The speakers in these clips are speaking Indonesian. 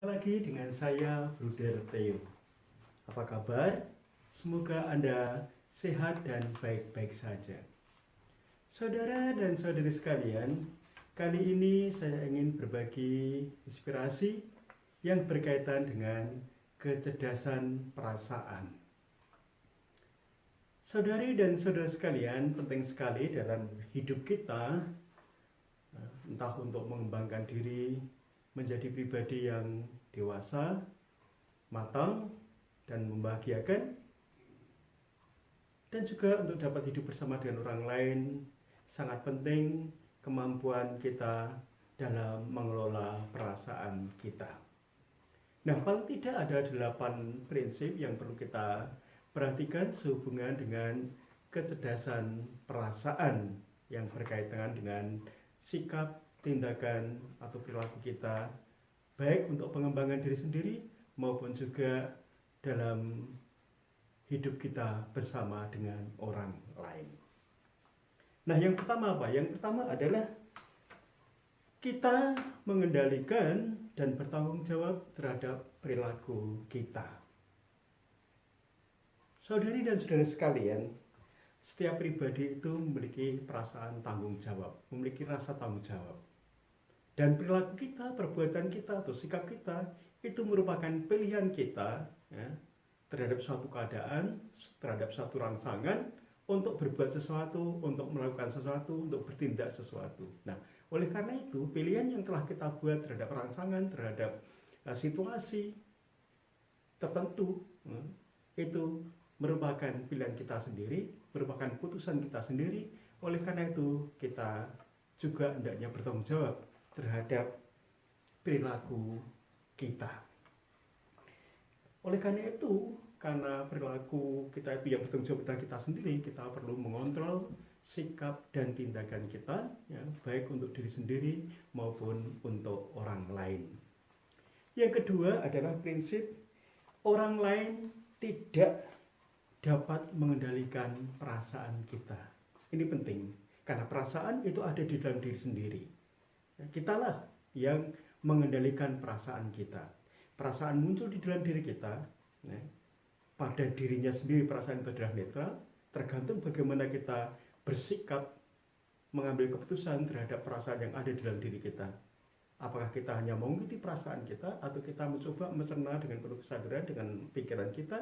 Lagi dengan saya, Bruder Theo. Apa kabar? Semoga Anda sehat dan baik-baik saja. Saudara dan saudari sekalian, kali ini saya ingin berbagi inspirasi yang berkaitan dengan kecerdasan perasaan. Saudari dan saudara sekalian, penting sekali dalam hidup kita, entah untuk mengembangkan diri, menjadi pribadi yang dewasa, matang, dan membahagiakan, dan juga untuk dapat hidup bersama dengan orang lain. Sangat penting kemampuan kita dalam mengelola perasaan kita. Nah, paling tidak ada 8 prinsip yang perlu kita perhatikan sehubungan dengan kecerdasan perasaan yang berkaitan dengan sikap, tindakan, atau perilaku kita, baik untuk pengembangan diri sendiri maupun juga dalam hidup kita bersama dengan orang lain. Nah, yang pertama apa? Yang pertama adalah kita mengendalikan dan bertanggung jawab terhadap perilaku kita. Saudari dan saudara sekalian, setiap pribadi itu memiliki perasaan tanggung jawab, memiliki rasa tanggung jawab. Dan perilaku kita, perbuatan kita, atau sikap kita, itu merupakan pilihan kita ya, terhadap suatu keadaan, terhadap suatu rangsangan, untuk berbuat sesuatu, untuk melakukan sesuatu, untuk bertindak sesuatu. Nah, oleh karena itu, pilihan yang telah kita buat terhadap rangsangan, terhadap situasi tertentu, itu merupakan pilihan kita sendiri, merupakan putusan kita sendiri. Oleh karena itu, kita juga hendaknya bertanggung jawab terhadap perilaku kita. Oleh karena itu, karena perilaku kita itu yang bertanggung jawab pada kita sendiri, kita perlu mengontrol sikap dan tindakan kita, ya, baik untuk diri sendiri maupun untuk orang lain. Yang kedua adalah prinsip orang lain tidak dapat mengendalikan perasaan kita. Ini penting, karena perasaan itu ada di dalam diri sendiri. Kitalah yang mengendalikan perasaan kita. Perasaan muncul di dalam diri kita, ya. Pada dirinya sendiri perasaan itu adalah netral, tergantung bagaimana kita bersikap mengambil keputusan terhadap perasaan yang ada di dalam diri kita. Apakah kita hanya mengikuti perasaan kita, atau kita mencoba mencerna dengan penuh kesadaran dengan pikiran kita,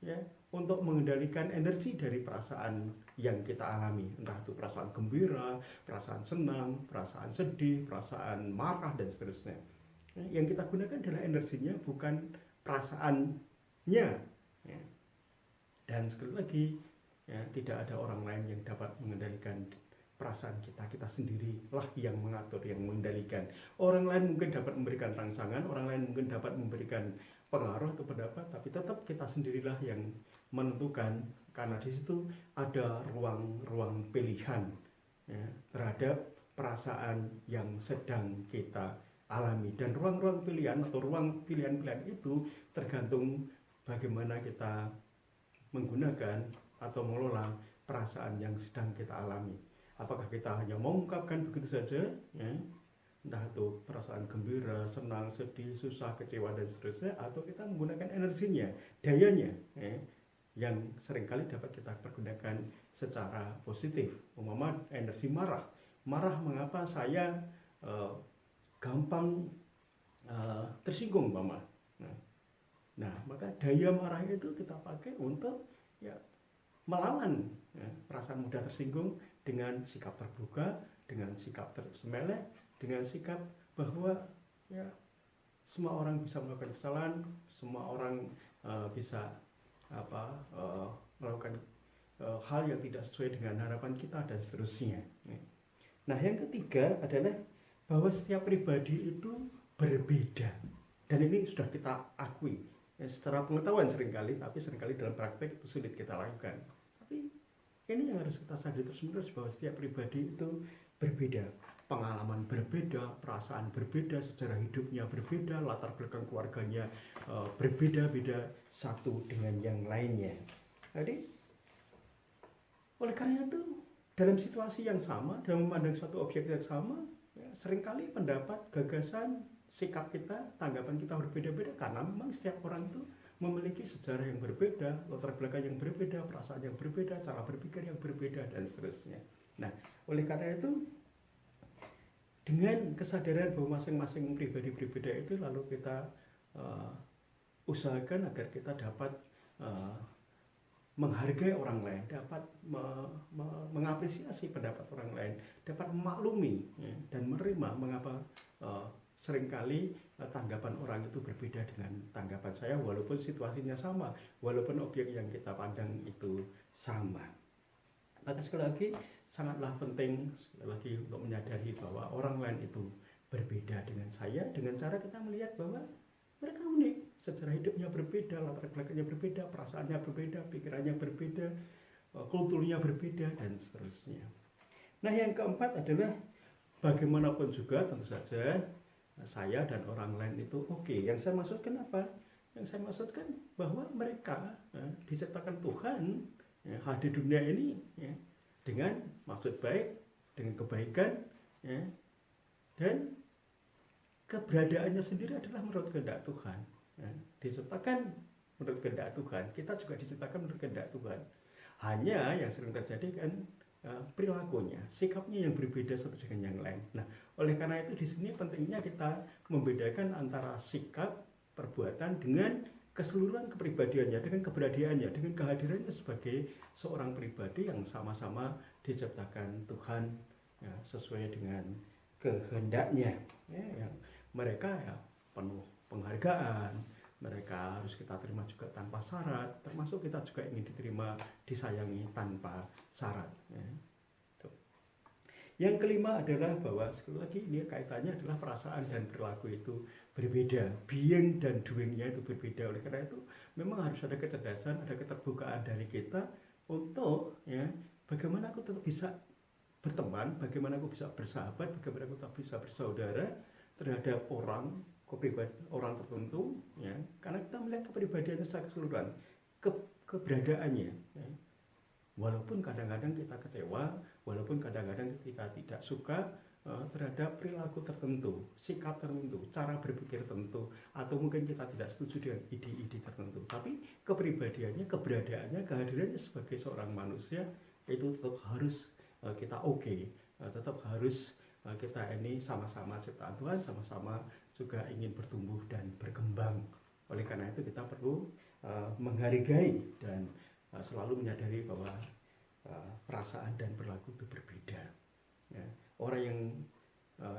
ya, untuk mengendalikan energi dari perasaan yang kita alami, entah itu perasaan gembira, perasaan senang, perasaan sedih, perasaan marah, dan seterusnya. Yang kita gunakan adalah energinya, bukan perasaannya, ya. Dan sekali lagi, ya, tidak ada orang lain yang dapat mengendalikan perasaan kita. Kita sendirilah yang mengatur, yang mengendalikan. Orang lain mungkin dapat memberikan rangsangan, orang lain mungkin dapat memberikan pengaruh atau pendapat, tapi tetap kita sendirilah yang menentukan, karena di situ ada ruang-ruang pilihan, ya, terhadap perasaan yang sedang kita alami. Dan ruang-ruang pilihan atau ruang pilihan-pilihan itu tergantung bagaimana kita menggunakan atau mengelola perasaan yang sedang kita alami. Apakah kita hanya mengungkapkan begitu saja, ya, entah itu perasaan gembira, senang, sedih, susah, kecewa, dan seterusnya, atau kita menggunakan energinya, dayanya, ya, yang seringkali dapat kita pergunakan secara positif. Umpama energi marah. Marah, mengapa saya gampang tersinggung, umpama. Nah, maka daya marah itu kita pakai untuk, ya, melawan, ya, perasaan mudah tersinggung dengan sikap terbuka, dengan sikap tersemeleh, dengan sikap bahwa, ya, semua orang bisa melakukan kesalahan, semua orang bisa melakukan hal yang tidak sesuai dengan harapan kita, dan seterusnya. Nah, yang ketiga adalah bahwa setiap pribadi itu berbeda, dan ini sudah kita akui, ya, secara pengetahuan seringkali, tapi seringkali dalam praktek itu sulit kita lakukan. Tapi ini yang harus kita sadari terus-menerus, bahwa setiap pribadi itu berbeda, pengalaman berbeda, perasaan berbeda, sejarah hidupnya berbeda, latar belakang keluarganya berbeda-beda satu dengan yang lainnya. Jadi, oleh karena itu, dalam situasi yang sama, dalam memandang suatu objek yang sama, ya, seringkali pendapat, gagasan, sikap kita, tanggapan kita berbeda-beda karena memang setiap orang itu memiliki sejarah yang berbeda, latar belakang yang berbeda, perasaan yang berbeda, cara berpikir yang berbeda, dan seterusnya. Nah, oleh karena itu, dengan kesadaran bahwa masing-masing pribadi berbeda itu, lalu kita usahakan agar kita dapat menghargai orang lain, dapat mengapresiasi pendapat orang lain, dapat memaklumi ya, dan menerima mengapa seringkali tanggapan orang itu berbeda dengan tanggapan saya, walaupun situasinya sama, walaupun objek yang kita pandang itu sama. Maka sekali lagi sangatlah penting sekali lagi untuk menyadari bahwa orang lain itu berbeda dengan saya, dengan cara kita melihat bahwa mereka unik, sejarah hidupnya berbeda, latar belakangnya berbeda, perasaannya berbeda, pikirannya berbeda, kulturnya berbeda, dan seterusnya. Nah, yang keempat adalah bagaimanapun juga tentu saja saya dan orang lain itu oke. Yang saya maksudkan apa? Yang saya maksudkan bahwa mereka diciptakan Tuhan ya, hadir di dunia ini ya, dengan maksud baik, dengan kebaikan ya, dan keberadaannya sendiri adalah menurut kehendak Tuhan ya. Diciptakan menurut kehendak Tuhan, kita juga diciptakan menurut kehendak Tuhan. Hanya yang sering terjadi kan perilakunya, sikapnya yang berbeda satu dengan yang lain. Nah, oleh karena itu di sini pentingnya kita membedakan antara sikap, perbuatan dengan keseluruhan kepribadiannya, dengan keberadaannya, dengan kehadirannya sebagai seorang pribadi yang sama-sama diciptakan Tuhan ya, sesuai dengan kehendaknya ya, yang mereka ya penuh penghargaan, mereka harus kita terima juga tanpa syarat, termasuk kita juga ingin diterima, disayangi tanpa syarat ya. Yang kelima adalah bahwa sekali lagi ini kaitannya adalah perasaan dan perilaku itu berbeda, being dan doingnya itu berbeda. Oleh karena itu memang harus ada kecerdasan, ada keterbukaan dari kita untuk ya bagaimana aku tetap bisa berteman, bagaimana aku bisa bersahabat, bagaimana aku tetap bisa bersaudara terhadap orang tertentu ya, karena kita melihat kepribadiannya secara keseluruhan, keberadaannya ya. Walaupun kadang-kadang kita kecewa, walaupun kadang-kadang kita tidak suka terhadap perilaku tertentu, sikap tertentu, cara berpikir tertentu, atau mungkin kita tidak setuju dengan ide-ide tertentu, tapi kepribadiannya, keberadaannya, kehadirannya sebagai seorang manusia itu tetap harus kita tetap harus kita ini sama-sama ciptaan Tuhan, sama-sama juga ingin bertumbuh dan berkembang. Oleh karena itu kita perlu menghargai dan selalu menyadari bahwa perasaan dan perilaku itu berbeda ya. Orang yang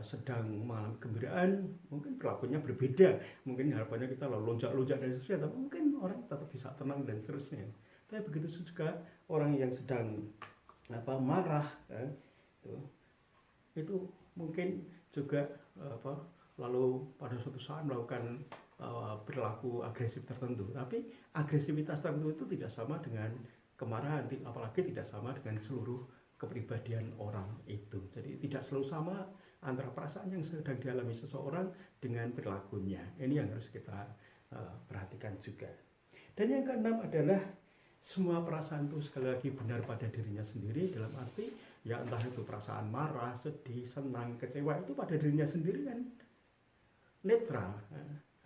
sedang mengalami kegembiraan mungkin perilakunya berbeda, mungkin harapannya kita lalu lonjak-lonjak dan seterusnya, tapi mungkin orang tetap bisa tenang dan seterusnya. Tapi begitu juga orang yang sedang marah ya, itu mungkin juga lalu pada suatu saat melakukan perilaku agresif tertentu, tapi agresivitas tertentu itu tidak sama dengan kemarahan, apalagi tidak sama dengan seluruh kepribadian orang itu. Jadi tidak selalu sama antara perasaan yang sedang dialami seseorang dengan perilakunya. Ini yang harus kita perhatikan juga. Dan yang keenam adalah semua perasaan itu sekali lagi benar pada dirinya sendiri, dalam arti ya entah itu perasaan marah, sedih, senang, kecewa, itu pada dirinya sendiri kan netral.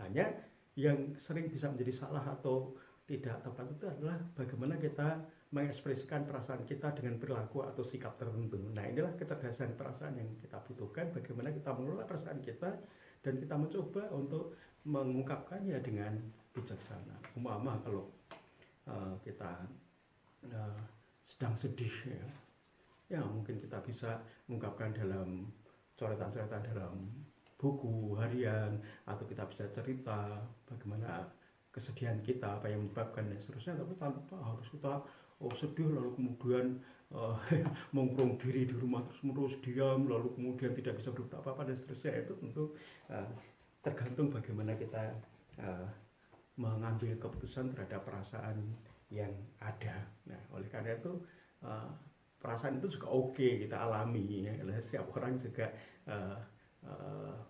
Hanya yang sering bisa menjadi salah atau tidak tepat itu adalah bagaimana kita mengekspresikan perasaan kita dengan perilaku atau sikap tertentu. Nah, inilah kecerdasan perasaan yang kita butuhkan, bagaimana kita mengelola perasaan kita dan kita mencoba untuk mengungkapkannya dengan bijaksana. Umpama kalau kita sedang sedih ya mungkin kita bisa mengungkapkan dalam coretan-coretan dalam buku harian, atau kita bisa cerita bagaimana kesedihan kita, apa yang menyebabkan dan seterusnya, tapi tanpa harus kita sedih lalu kemudian mengurung diri di rumah terus diam, lalu kemudian tidak bisa berbuat apa-apa dan seterusnya. Itu tentu tergantung bagaimana kita mengambil keputusan terhadap perasaan yang ada. Nah, oleh karena itu perasaan itu juga oke kita alami ya. Setiap orang juga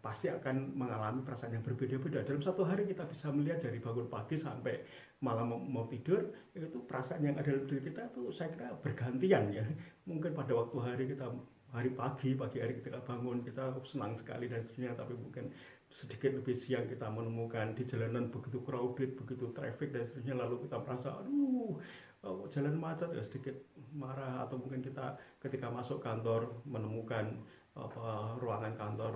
pasti akan mengalami perasaan yang berbeda-beda. Dalam satu hari kita bisa melihat dari bangun pagi sampai malam mau tidur, itu perasaan yang ada dalam diri kita itu saya kira bergantian ya. Mungkin pada waktu hari pagi hari kita bangun kita senang sekali dan seterusnya, tapi mungkin sedikit lebih siang kita menemukan di jalanan begitu crowded, begitu traffic dan seterusnya, lalu kita merasa aduh jalan macet, ya sedikit marah. Atau mungkin kita ketika masuk kantor menemukan ruangan kantor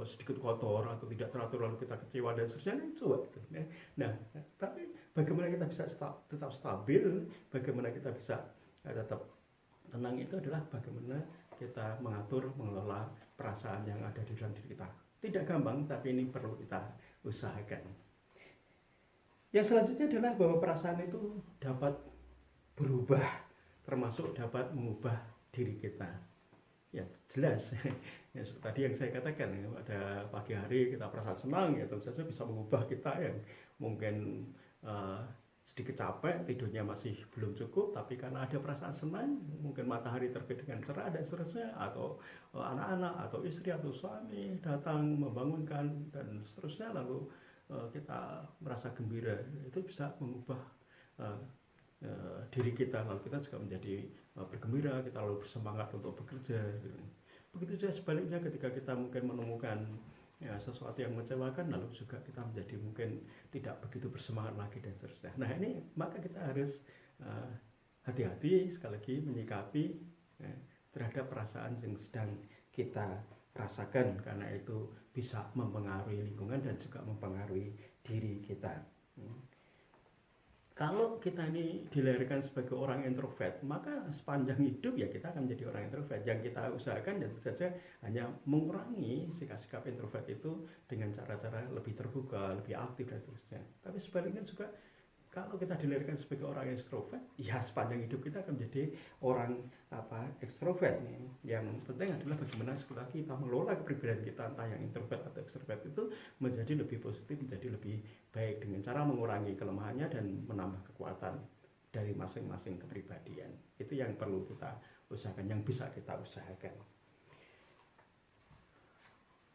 sedikit kotor atau tidak teratur, lalu kita kecewa dan seterusnya. Coba nah, tapi bagaimana kita bisa tetap stabil, bagaimana kita bisa tetap tenang, itu adalah bagaimana kita mengelola perasaan yang ada di dalam diri kita. Tidak gampang, tapi ini perlu kita usahakan. Yang selanjutnya adalah bahwa perasaan itu dapat berubah, termasuk dapat mengubah diri kita. Ya jelas, ya seperti tadi yang saya katakan, ya, pada pagi hari kita perasaan senang, ya tentu saja bisa mengubah kita yang mungkin sedikit capek, tidurnya masih belum cukup, tapi karena ada perasaan senang, mungkin matahari terbit dengan cerah dan seterusnya, atau anak-anak atau istri atau suami datang membangunkan dan seterusnya, lalu kita merasa gembira, itu bisa mengubah diri kita, lalu kita juga menjadi bergembira, kita lalu bersemangat untuk bekerja. Begitu juga sebaliknya, ketika kita mungkin menemukan sesuatu yang mengecewakan, lalu juga kita menjadi mungkin tidak begitu bersemangat lagi dan seterusnya. Nah ini maka kita harus hati-hati sekali lagi menyikapi terhadap perasaan yang sedang kita rasakan, karena itu bisa mempengaruhi lingkungan dan juga mempengaruhi diri kita. Kalau kita ini dilahirkan sebagai orang introvert, maka sepanjang hidup ya kita akan menjadi orang introvert. Yang kita usahakan tentu saja hanya mengurangi sikap-sikap introvert itu dengan cara-cara lebih terbuka, lebih aktif dan seterusnya. Tapi sebaliknya juga kalau kita dilahirkan sebagai orang extrovert, ya sepanjang hidup kita akan menjadi orang extrovert. Yang penting adalah bagaimana sekali lagi kita mengelola kepribadian kita, entah yang introvert atau extrovert, itu menjadi lebih positif, menjadi lebih baik dengan cara mengurangi kelemahannya dan menambah kekuatan dari masing-masing kepribadian. Itu yang perlu kita usahakan, yang bisa kita usahakan.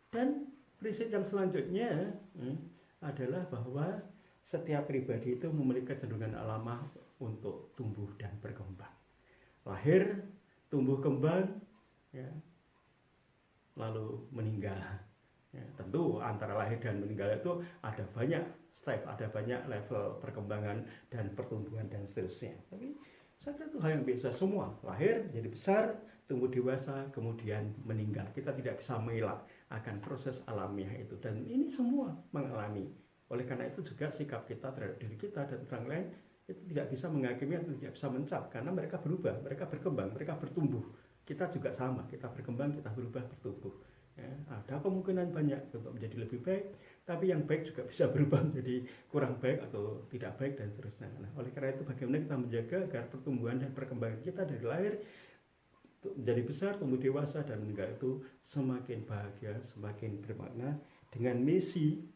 Dan prinsip yang selanjutnya adalah bahwa setiap pribadi itu memiliki kecenderungan alamiah untuk tumbuh dan berkembang. Lahir, tumbuh kembang, ya, lalu meninggal. Ya, tentu antara lahir dan meninggal itu ada banyak step, ada banyak level perkembangan dan pertumbuhan dan seterusnya. Tapi saya kira itu hal yang biasa semua. Lahir, jadi besar, tumbuh dewasa, kemudian meninggal. Kita tidak bisa mengelak akan proses alamiah itu. Dan ini semua mengalami. Oleh karena itu juga sikap kita terhadap diri kita dan orang lain itu tidak bisa menghakimi atau tidak bisa mencap, karena mereka berubah, mereka berkembang, mereka bertumbuh. Kita juga sama, kita berkembang, kita berubah, bertumbuh. Ya, ada kemungkinan banyak untuk menjadi lebih baik, tapi yang baik juga bisa berubah menjadi kurang baik atau tidak baik dan seterusnya. Nah, oleh karena itu bagaimana kita menjaga agar pertumbuhan dan perkembangan kita dari lahir menjadi besar, tumbuh dewasa dan meninggal itu semakin bahagia, semakin bermakna dengan misi.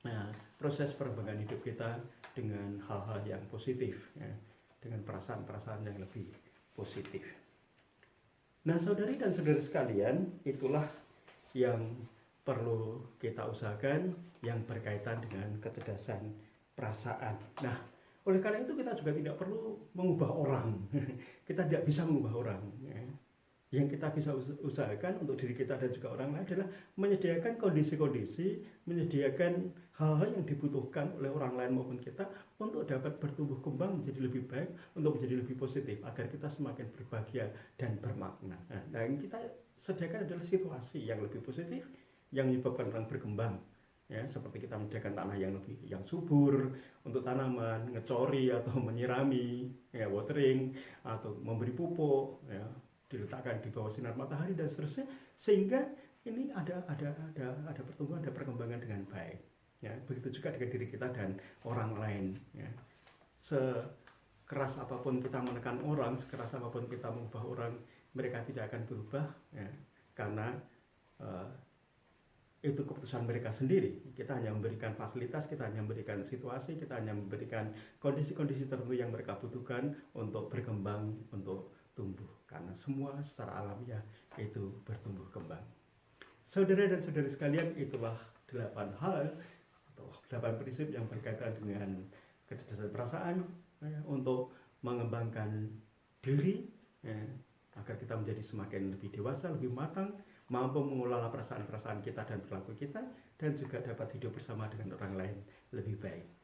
Nah, proses perkembangan hidup kita dengan hal-hal yang positif, ya, dengan perasaan-perasaan yang lebih positif. Nah, saudari dan saudara sekalian, itulah yang perlu kita usahakan yang berkaitan dengan kecerdasan perasaan. Nah, oleh karena itu kita juga tidak perlu mengubah orang. Kita tidak bisa mengubah orang. Ya. Yang kita bisa usahakan untuk diri kita dan juga orang lain adalah menyediakan kondisi-kondisi, menyediakan hal-hal yang dibutuhkan oleh orang lain maupun kita untuk dapat bertumbuh kembang menjadi lebih baik, untuk menjadi lebih positif, agar kita semakin berbahagia dan bermakna. Nah, yang kita sediakan adalah situasi yang lebih positif, yang menyebabkan orang berkembang. Ya, seperti kita menyediakan tanah yang subur untuk tanaman, ngecori atau menyirami, ya, watering atau memberi pupuk, ya, diletakkan di bawah sinar matahari dan seterusnya, sehingga ini ada pertumbuhan, ada perkembangan dengan baik. Ya, begitu juga dengan diri kita dan orang lain. Ya. Sekeras apapun kita menekan orang, sekeras apapun kita mengubah orang, mereka tidak akan berubah, ya, karena itu keputusan mereka sendiri. Kita hanya memberikan fasilitas, kita hanya memberikan situasi, kita hanya memberikan kondisi-kondisi tertentu yang mereka butuhkan untuk berkembang, untuk tumbuh, karena semua secara alamiah itu bertumbuh kembang. Saudara dan saudari sekalian, itulah 8 hal atau 8 prinsip yang berkaitan dengan kecerdasan perasaan, ya, untuk mengembangkan diri, ya, agar kita menjadi semakin lebih dewasa, lebih matang, mampu mengelola perasaan-perasaan kita dan perilaku kita, dan juga dapat hidup bersama dengan orang lain lebih baik.